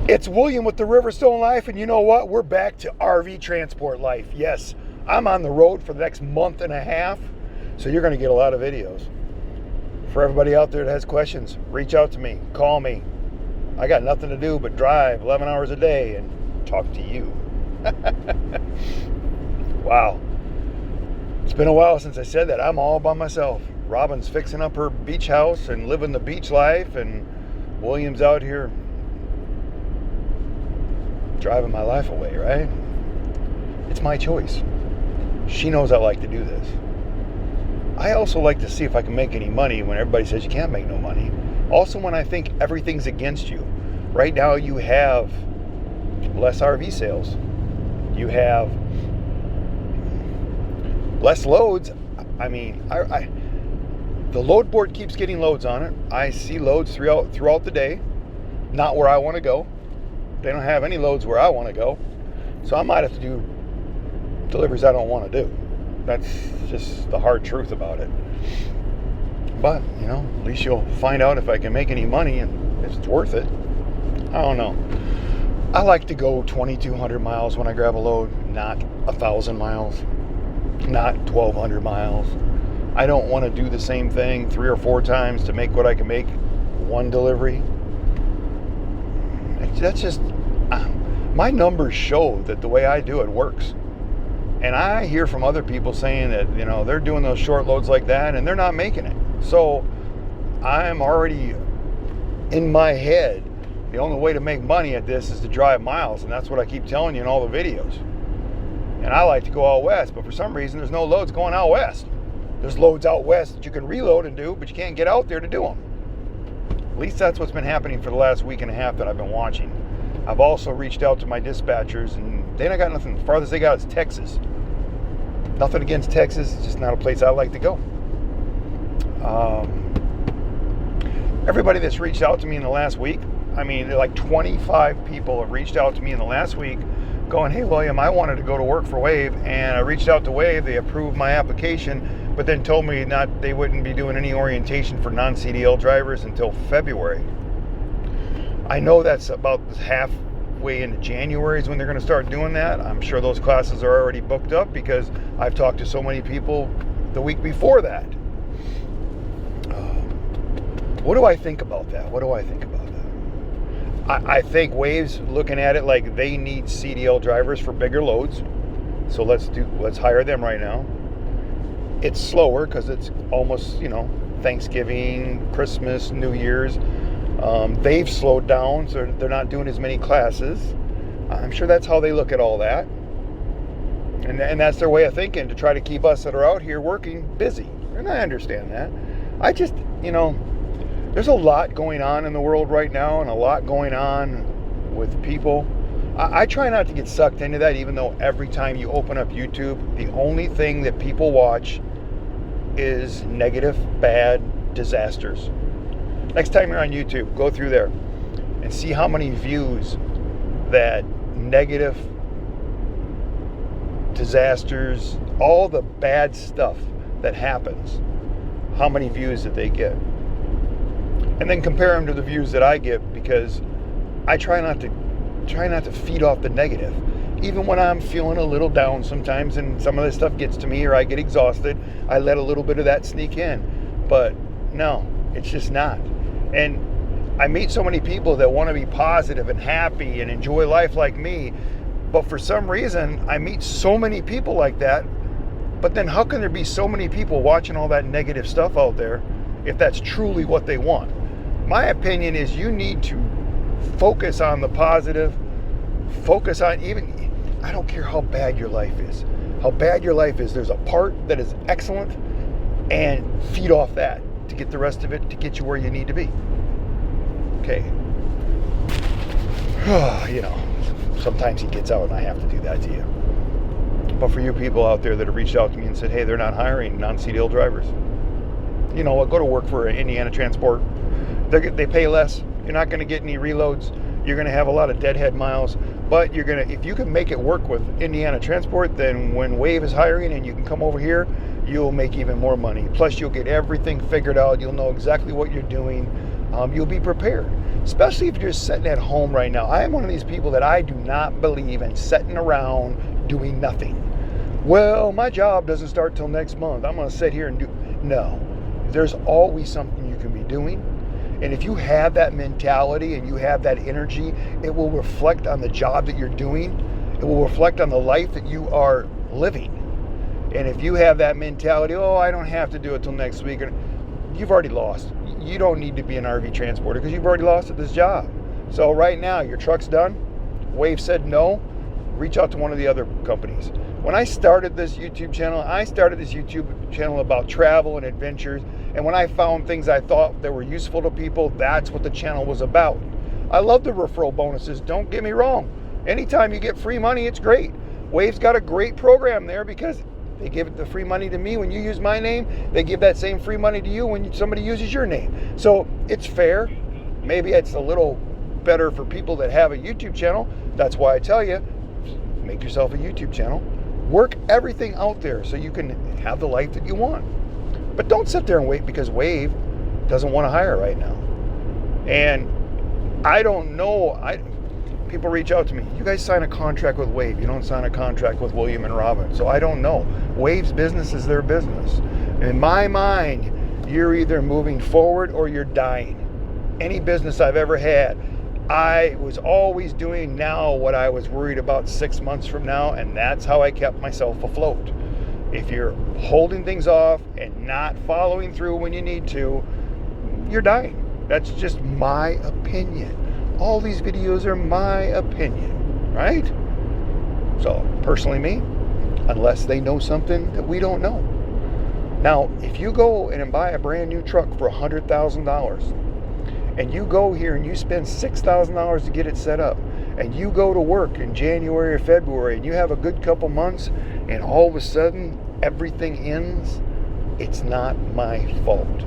It's William with the Riverstone Life, and you know what? We're back to RV transport life. Yes, I'm on the road for the next month and a half, so you're going to get a lot of videos. For everybody out there that has questions, reach out to me, call me. I got nothing to do but drive 11 hours a day and talk to you. Wow. It's been a while since I said that. I'm all by myself. Robin's fixing up her beach house and living the beach life, and William's out here driving my life away, right? It's my choice. She knows I like to do this. I also like to see if I can make any money when everybody says you can't make no money. Also, when I think everything's against you. Right now, you have less RV sales. You have less loads. I mean, the load board keeps getting loads on it. I see loads throughout the day, not where I want to go. They don't have any loads where I want to go, so I might have to do deliveries I don't want to do. That's just the hard truth about it. But, you know, at least you'll find out if I can make any money and if it's worth it. I don't know. I like to go 2,200 miles when I grab a load, not 1,000 miles, not 1,200 miles. I don't want to do the same thing 3 or 4 times to make what I can make one delivery. That's just, my numbers show that the way I do it works. And I hear from other people saying that, you know, they're doing those short loads like that and they're not making it. So I'm already in my head, the only way to make money at this is to drive miles. And that's what I keep telling you in all the videos. And I like to go out west, but for some reason there's no loads going out west. There's loads out west that you can reload and do, but you can't get out there to do them. At least that's what's been happening for the last week and a half that I've been watching. I've also reached out to my dispatchers, and they don't got nothing. The farthest they got is Texas. Nothing against Texas. It's just not a place I like to go. Everybody that's reached out to me in the last week, I mean, like 25 people have reached out to me in the last week going, hey, William, I wanted to go to work for Wave, and I reached out to Wave. They approved my application, but then told me they wouldn't be doing any orientation for non-CDL drivers until February. I know that's about halfway into January is when they're going to start doing that. I'm sure those classes are already booked up because I've talked to so many people the week before that. What do I think about that? I think Wave's looking at it like they need CDL drivers for bigger loads. So let's hire them right now. It's slower because it's almost, you know, Thanksgiving, Christmas, New Year's. They've slowed down, so they're not doing as many classes. I'm sure that's how they look at all that. And that's their way of thinking, to try to keep us that are out here working busy. And I understand that. I just, you know, there's a lot going on in the world right now and a lot going on with people. I try not to get sucked into that, even though every time you open up YouTube, the only thing that people watch is negative, bad disasters. Next time you're on YouTube, go through there and see how many views that negative disasters, all the bad stuff that happens, how many views that they get. And then compare them to the views that I get, because I try not to feed off the negative. Even when I'm feeling a little down sometimes and some of this stuff gets to me or I get exhausted, I let a little bit of that sneak in. But no, it's just not. And I meet so many people that want to be positive and happy and enjoy life like me. But for some reason, I meet so many people like that. But then how can there be so many people watching all that negative stuff out there if that's truly what they want? My opinion is you need to focus on the positive. Focus on I don't care how bad your life is. How bad your life is, there's a part that is excellent, and feed off that to get the rest of it to get you where you need to be. Okay. You know, sometimes he gets out and I have to do that to you. But for you people out there that have reached out to me and said, hey, they're not hiring non-CDL drivers, you know what, go to work for Indiana Transport. They pay less. You're not going to get any reloads. You're going to have a lot of deadhead miles. But if you can make it work with Indiana Transport, then when Wave is hiring and you can come over here, you'll make even more money. Plus, you'll get everything figured out. You'll know exactly what you're doing. you'll be prepared. Especially if you're just sitting at home right now. I am one of these people that I do not believe in sitting around doing nothing. Well, my job doesn't start till next month. I'm going to sit here and do... No. There's always something you can be doing. And if you have that mentality and you have that energy, it will reflect on the job that you're doing. It will reflect on the life that you are living. And if you have that mentality, oh, I don't have to do it till next week, you've already lost. You don't need to be an RV transporter because you've already lost at this job. So right now, your truck's done. Wave said no. Reach out to one of the other companies. When I started this YouTube channel, about travel and adventures. And when I found things I thought that were useful to people, that's what the channel was about. I love the referral bonuses. Don't get me wrong. Anytime you get free money, it's great. Wave's got a great program there because they give the free money to me when you use my name. They give that same free money to you when somebody uses your name. So it's fair. Maybe it's a little better for people that have a YouTube channel. That's why I tell you, make yourself a YouTube channel. Work everything out there so you can have the life that you want. But don't sit there and wait because Wave doesn't want to hire right now. And I don't know. People reach out to me. You guys sign a contract with Wave. You don't sign a contract with William and Robin. So I don't know. Wave's business is their business. In my mind, you're either moving forward or you're dying. Any business I've ever had, I was always doing now what I was worried about 6 months from now, and that's how I kept myself afloat. If you're holding things off and not following through when you need to, you're dying. That's just my opinion. All these videos are my opinion, right? So, personally me, unless they know something that we don't know. Now, if you go and buy a brand new truck for $100,000, and you go here and you spend $6,000 to get it set up, and you go to work in January or February, and you have a good couple months, and all of a sudden everything ends, it's not my fault.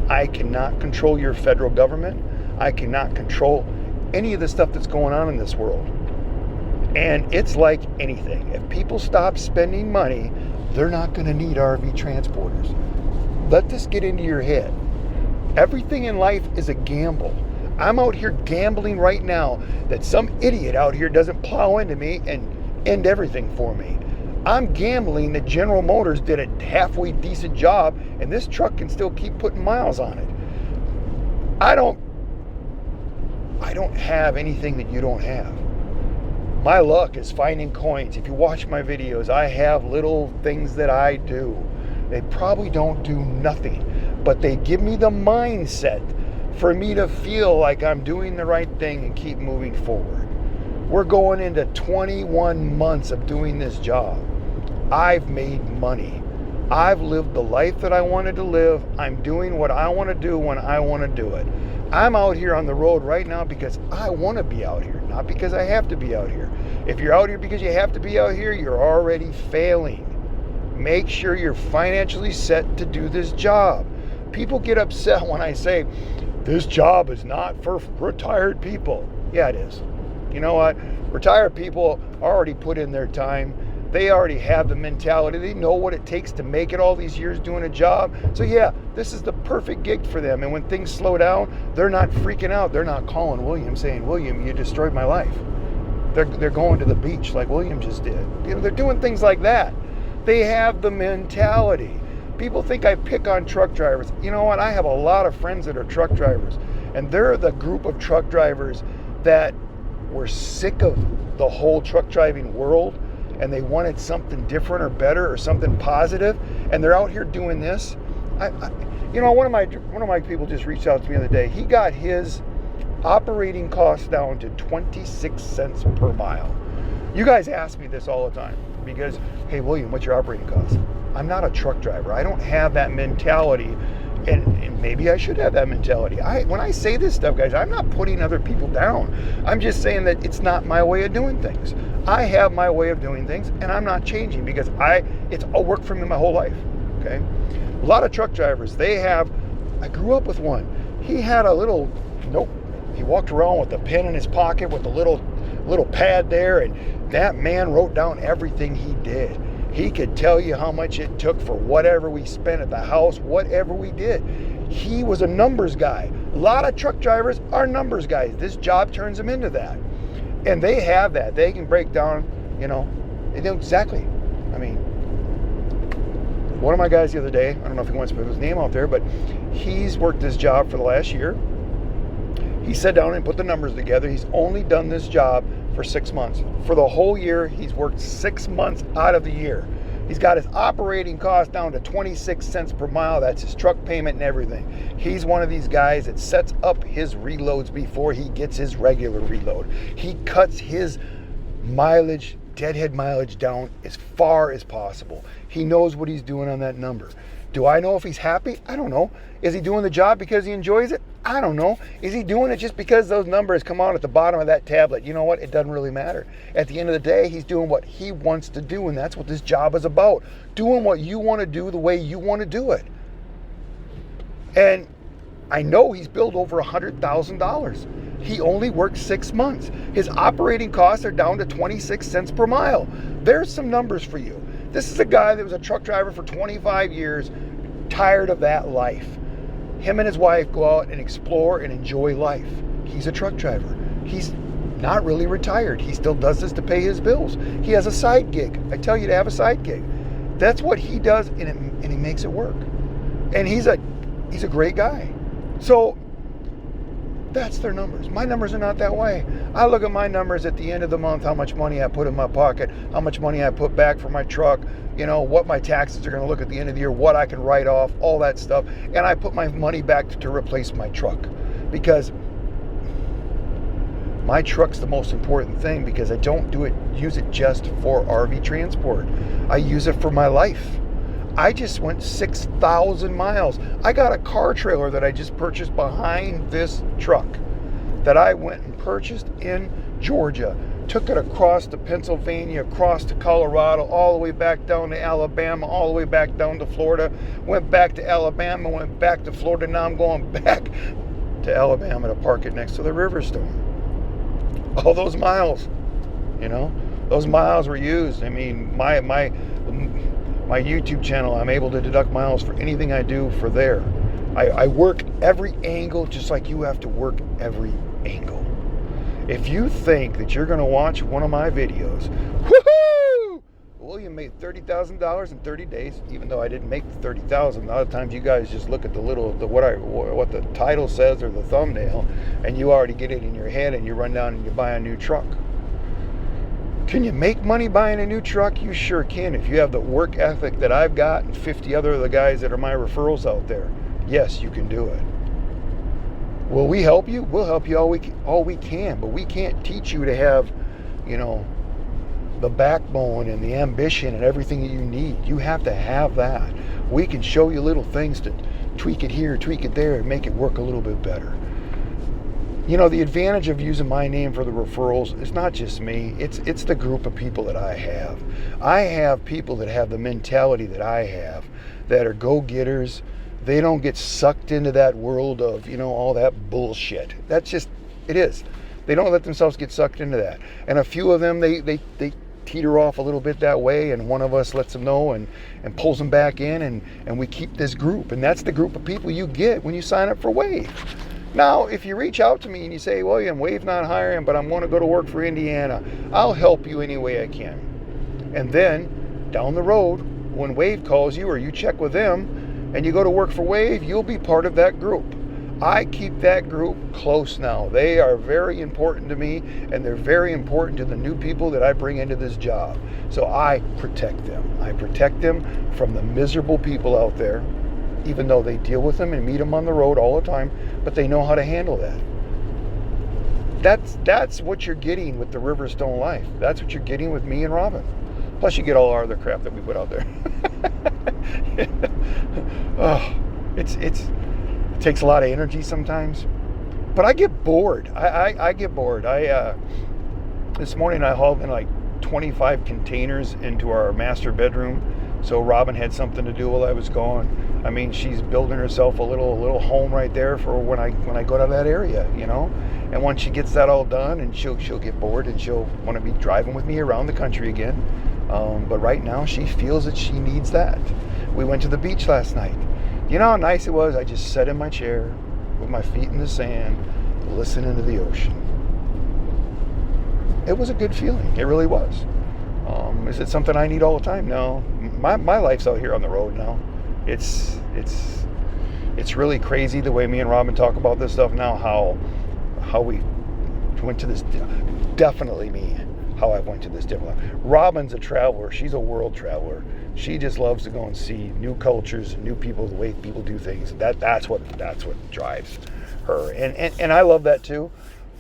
I cannot control your federal government. I cannot control any of the stuff that's going on in this world. And it's like anything. If people stop spending money, they're not going to need RV transporters. Let this get into your head. Everything in life is a gamble. I'm out here gambling right now that some idiot out here doesn't plow into me and end everything for me. I'm gambling that General Motors did a halfway decent job and this truck can still keep putting miles on it. I don't have anything that you don't have. My luck is finding coins. If you watch my videos, I have little things that I do. They probably don't do nothing, but they give me the mindset for me to feel like I'm doing the right thing and keep moving forward. We're going into 21 months of doing this job. I've made money. I've lived the life that I wanted to live. I'm doing what I want to do when I want to do it. I'm out here on the road right now because I want to be out here, not because I have to be out here. If you're out here because you have to be out here, you're already failing. Make sure you're financially set to do this job. People get upset when I say, this job is not for retired people. Yeah, it is. You know what? Retired people already put in their time. They already have the mentality. They know what it takes to make it all these years doing a job. So yeah, this is the perfect gig for them. And when things slow down, they're not freaking out. They're not calling William saying, William, you destroyed my life. They're going to the beach like William just did. You know, they're doing things like that. They have the mentality. People think I pick on truck drivers. You know what? I have a lot of friends that are truck drivers. And they're the group of truck drivers that were sick of the whole truck driving world. And they wanted something different or better or something positive, and they're out here doing this. One of my people just reached out to me the other day. He got his operating costs down to 26 cents per mile. You guys ask me this all the time because, hey, William, what's your operating cost? I'm not a truck driver. I don't have that mentality, and maybe I should have that mentality. When I say this stuff, guys, I'm not putting other people down. I'm just saying that it's not my way of doing things. I have my way of doing things, and I'm not changing because it's all worked for me my whole life, okay? A lot of truck drivers, I grew up with one. He had he walked around with a pen in his pocket with a little pad there, and that man wrote down everything he did. He could tell you how much it took for whatever we spent at the house, whatever we did. He was a numbers guy. A lot of truck drivers are numbers guys. This job turns them into that. And they have that. They can break down, they know exactly. I mean, one of my guys the other day, I don't know if he wants to put his name out there, but he's worked this job for the last year. He sat down and put the numbers together. He's only done this job for 6 months. For the whole year, he's worked 6 months out of the year. He's got his operating cost down to 26 cents per mile. That's his truck payment and everything. He's one of these guys that sets up his reloads before he gets his regular reload. He cuts his mileage, deadhead mileage, down as far as possible. He knows what he's doing on that number. Do I know if he's happy? I don't know. Is he doing the job because he enjoys it? I don't know. Is he doing it just because those numbers come out at the bottom of that tablet? You know what? It doesn't really matter. At the end of the day, he's doing what he wants to do, and that's what this job is about. Doing what you want to do the way you want to do it. And I know he's billed over $100,000. He only worked 6 months. His operating costs are down to 26 cents per mile. There's some numbers for you. This is a guy that was a truck driver for 25 years, tired of that life. Him and his wife go out and explore and enjoy life. He's a truck driver. He's not really retired. He still does this to pay his bills. He has a side gig. I tell you to have a side gig. That's what he does, and he makes it work. And he's a great guy. So that's their numbers. My numbers are not that way. I look at my numbers at the end of the month, how much money I put in my pocket, how much money I put back for my truck, what my taxes are going to look at the end of the year, what I can write off, all that stuff. And I put my money back to replace my truck, because my truck's the most important thing, because I don't use it just for RV transport. I use it for my life. I just went 6,000 miles. I got a car trailer that I just purchased behind this truck that I went and purchased in Georgia. Took it across to Pennsylvania, across to Colorado, all the way back down to Alabama, all the way back down to Florida. Went back to Alabama, went back to Florida. Now I'm going back to Alabama to park it next to the Riverstone. All those miles, those miles were used. I mean, my YouTube channel, I'm able to deduct miles for anything I do for there. I work every angle just like you have to work every angle. If you think that you're going to watch one of my videos, woohoo! William made $30,000 in 30 days, even though I didn't make the $30,000. A lot of times you guys just look at what the title says or the thumbnail, and you already get it in your head, and you run down and you buy a new truck. Can you make money buying a new truck? You sure can, if you have the work ethic that I've got and 50 other of the guys that are my referrals out there. Yes, you can do it. Will we help you? We'll help you all we can, but we can't teach you to have, the backbone and the ambition and everything that you need. You have to have that. We can show you little things to tweak it here, tweak it there, and make it work a little bit better. The advantage of using my name for the referrals is not just me, it's the group of people that I have. I have people that have the mentality that I have, that are go-getters. They don't get sucked into that world of, all that bullshit. That's just, it is. They don't let themselves get sucked into that. And a few of them, they teeter off a little bit that way, and one of us lets them know and pulls them back in, and we keep this group. And that's the group of people you get when you sign up for Wave. Now, if you reach out to me and you say, William, Wave's not hiring, but I'm going to go to work for Indiana, I'll help you any way I can. And then, down the road, when Wave calls you or you check with them and you go to work for Wave, you'll be part of that group. I keep that group close now. They are very important to me, and they're very important to the new people that I bring into this job. So I protect them. I protect them from the miserable people out there, even though they deal with them and meet them on the road all the time, but they know how to handle that. That's what you're getting with the Riverstone Life. That's what you're getting with me and Robin. Plus you get all our other crap that we put out there. Oh, it takes a lot of energy sometimes, but I get bored. I get bored. This morning I hauled in like 25 containers into our master bedroom, so Robin had something to do while I was gone. I mean, she's building herself a little home right there for when I go to that area, And once she gets that all done, and she'll get bored and she'll want to be driving with me around the country again. But right now she feels that she needs that. We went to the beach last night. You know how nice it was? I just sat in my chair, with my feet in the sand, listening to the ocean. It was a good feeling. It really was. Is it something I need all the time? No. My life's out here on the road now. It's really crazy the way me and Robin talk about this stuff now, how we went to this, definitely me, how I went to this different life. Robin's a traveler. She's a world traveler. She just loves to go and see new cultures, new people, the way people do things. That's what drives her. And I love that too.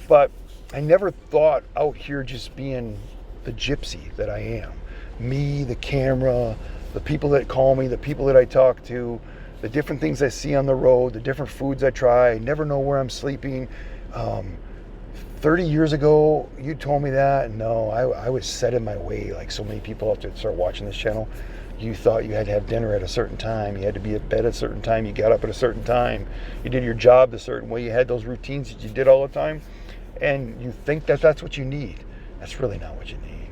But I never thought out here just being the gypsy that I am. Me, the camera, the people that call me, the people that I talk to, the different things I see on the road, the different foods I try. I never know where I'm sleeping. 30 years ago, you told me that. No, I was set in my way, like so many people out there that start watching this channel. You thought you had to have dinner at a certain time. You had to be at bed at a certain time. You got up at a certain time. You did your job a certain way. You had those routines that you did all the time. And you think that that's what you need. That's really not what you need.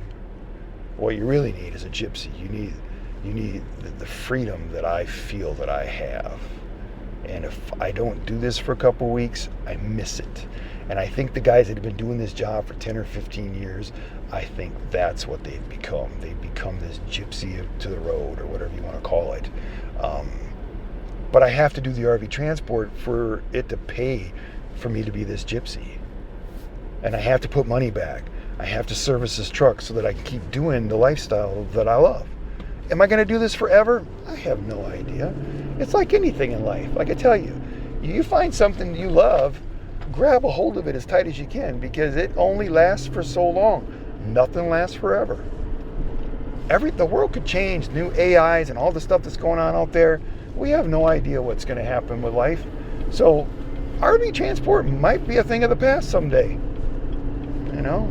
What you really need is a gypsy. You need the freedom that I feel that I have. And if I don't do this for a couple of weeks, I miss it. And I think the guys that have been doing this job for 10 or 15 years, I think that's what they've become. They've become this gypsy to the road, or whatever you want to call it. But I have to do the RV transport for it to pay for me to be this gypsy. And I have to put money back. I have to service this truck so that I can keep doing the lifestyle that I love. Am I going to do this forever? I have no idea. It's like anything in life. Like I tell you, you find something you love, grab a hold of it as tight as you can, because it only lasts for so long. Nothing lasts forever. The world could change. New AIs and all the stuff that's going on out there. We have no idea what's going to happen with life. So RV transport might be a thing of the past someday. You know?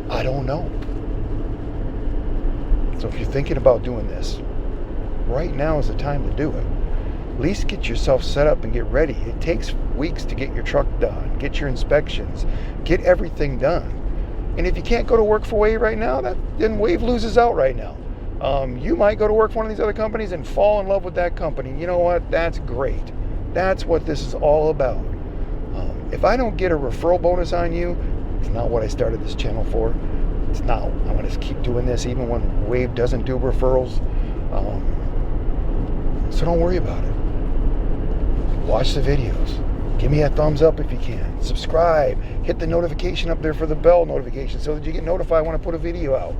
I don't know. So if you're thinking about doing this, right now is the time to do it. At least get yourself set up and get ready. It takes weeks to get your truck done, get your inspections, get everything done. And if you can't go to work for Wave right now, then Wave loses out right now. You might go to work for one of these other companies and fall in love with that company. You know what? That's great. That's what this is all about. If I don't get a referral bonus on you, it's not what I started this channel for. It's not. I'm going to keep doing this even when Wave doesn't do referrals. So don't worry about it. Watch the videos. Give me a thumbs up if you can. Subscribe. Hit the notification up there for the bell notification so that you get notified when I put a video out.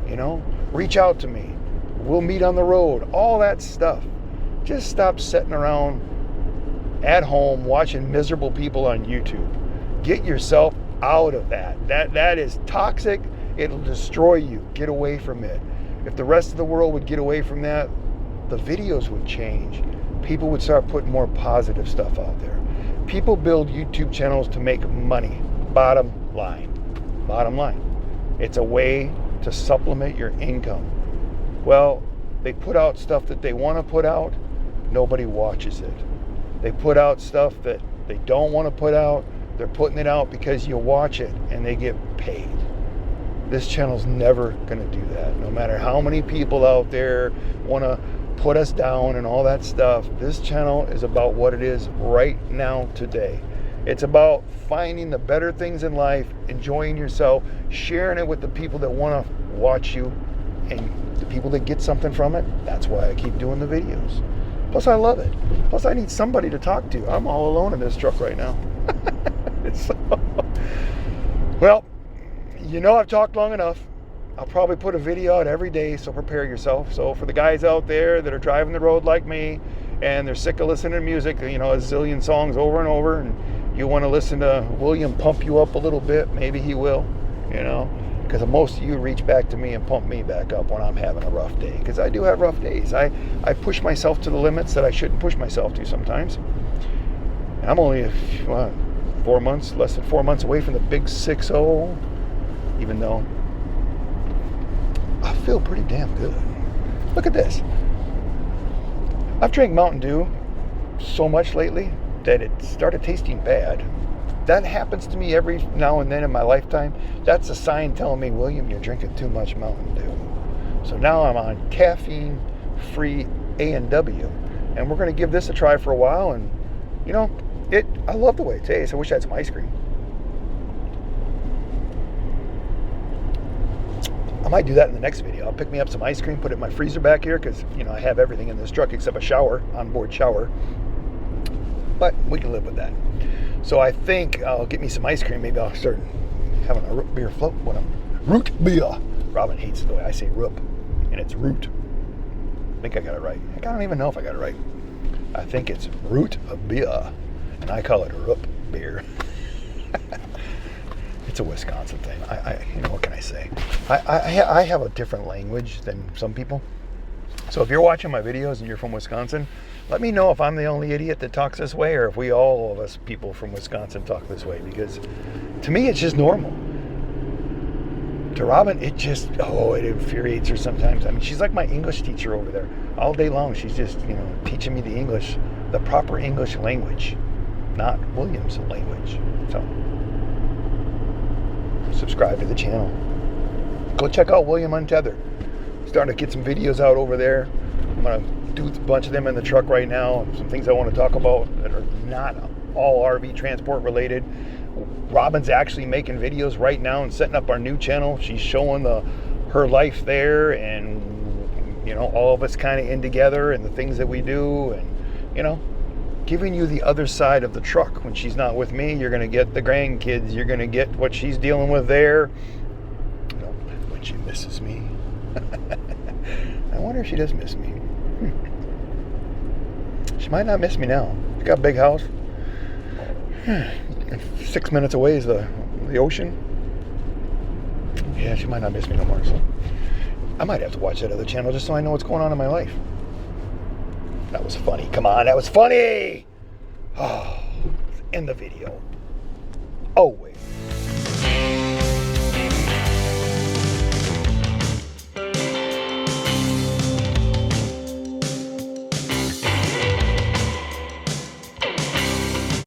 You know, reach out to me. We'll meet on the road. All that stuff. Just stop sitting around at home watching miserable people on YouTube. Get yourself out of that. That is toxic. It'll destroy you. Get away from it. If the rest of the world would get away from that, the videos would change. People would start putting more positive stuff out there. People build YouTube channels to make money. Bottom line. Bottom line. It's a way to supplement your income. Well, they put out stuff that they want to put out. Nobody watches it. They put out stuff that they don't want to put out. They're putting it out because you watch it and they get paid. This channel's never going to do that. No matter how many people out there want to put us down and all that stuff, this channel is about what it is right now today. It's about finding the better things in life, enjoying yourself, sharing it with the people that want to watch you, and the people that get something from it. That's why I keep doing the videos. Plus, I love it. Plus, I need somebody to talk to. I'm all alone in this truck right now. So, well, you know I've talked long enough. I'll probably put a video out every day, so prepare yourself. So for the guys out there that are driving the road like me and they're sick of listening to music, you know, a zillion songs over and over, and you want to listen to William pump you up a little bit, maybe he will, you know, because most of you reach back to me and pump me back up when I'm having a rough day, because I do have rough days. I push myself to the limits that I shouldn't push myself to sometimes. And I'm only 4 months, less than 4 months away from the big 6-0, even though I feel pretty damn good. Look at this. I've drank Mountain Dew so much lately that it started tasting bad. That happens to me every now and then in my lifetime. That's a sign telling me, William, you're drinking too much Mountain Dew. So now I'm on caffeine-free A&W, and we're going to give this a try for a while. And, you know, I love the way it tastes. I wish I had some ice cream. I might do that in the next video. I'll pick me up some ice cream, put it in my freezer back here, because, you know, I have everything in this truck except a shower, onboard shower. But we can live with that. So I think I'll get me some ice cream. Maybe I'll start having a root beer float. Root beer. Robin hates the way I say root, and it's root. I think I got it right. I don't even know if I got it right. I think it's root beer, and I call it root beer. It's a Wisconsin thing. You know, what can I say? I have a different language than some people. So if you're watching my videos and you're from Wisconsin, let me know if I'm the only idiot that talks this way, or if all of us people from Wisconsin talk this way, because to me it's just normal. To Robin, it infuriates her sometimes. I mean, she's like my English teacher over there. All day long, she's just, you know, teaching me the English, the proper English language, not William's language. So, subscribe to the channel. Go check out William Untethered. Starting to get some videos out over there. I'm going to do a bunch of them in the truck right now. Some things I want to talk about that are not all RV transport related. Robin's actually making videos right now and setting up our new channel. She's showing her life there, and, you know, all of us kind of in together and the things that we do, and, you know, giving you the other side of the truck. When she's not with me, you're going to get the grandkids. You're going to get what she's dealing with there. You know, when she misses me. I wonder if she does miss me. She might not miss me now. She's got a big house. 6 minutes away is the ocean. Yeah, she might not miss me no more. So I might have to watch that other channel just so I know what's going on in my life. That was funny. Come on, that was funny. Oh, end the video. Oh, wait.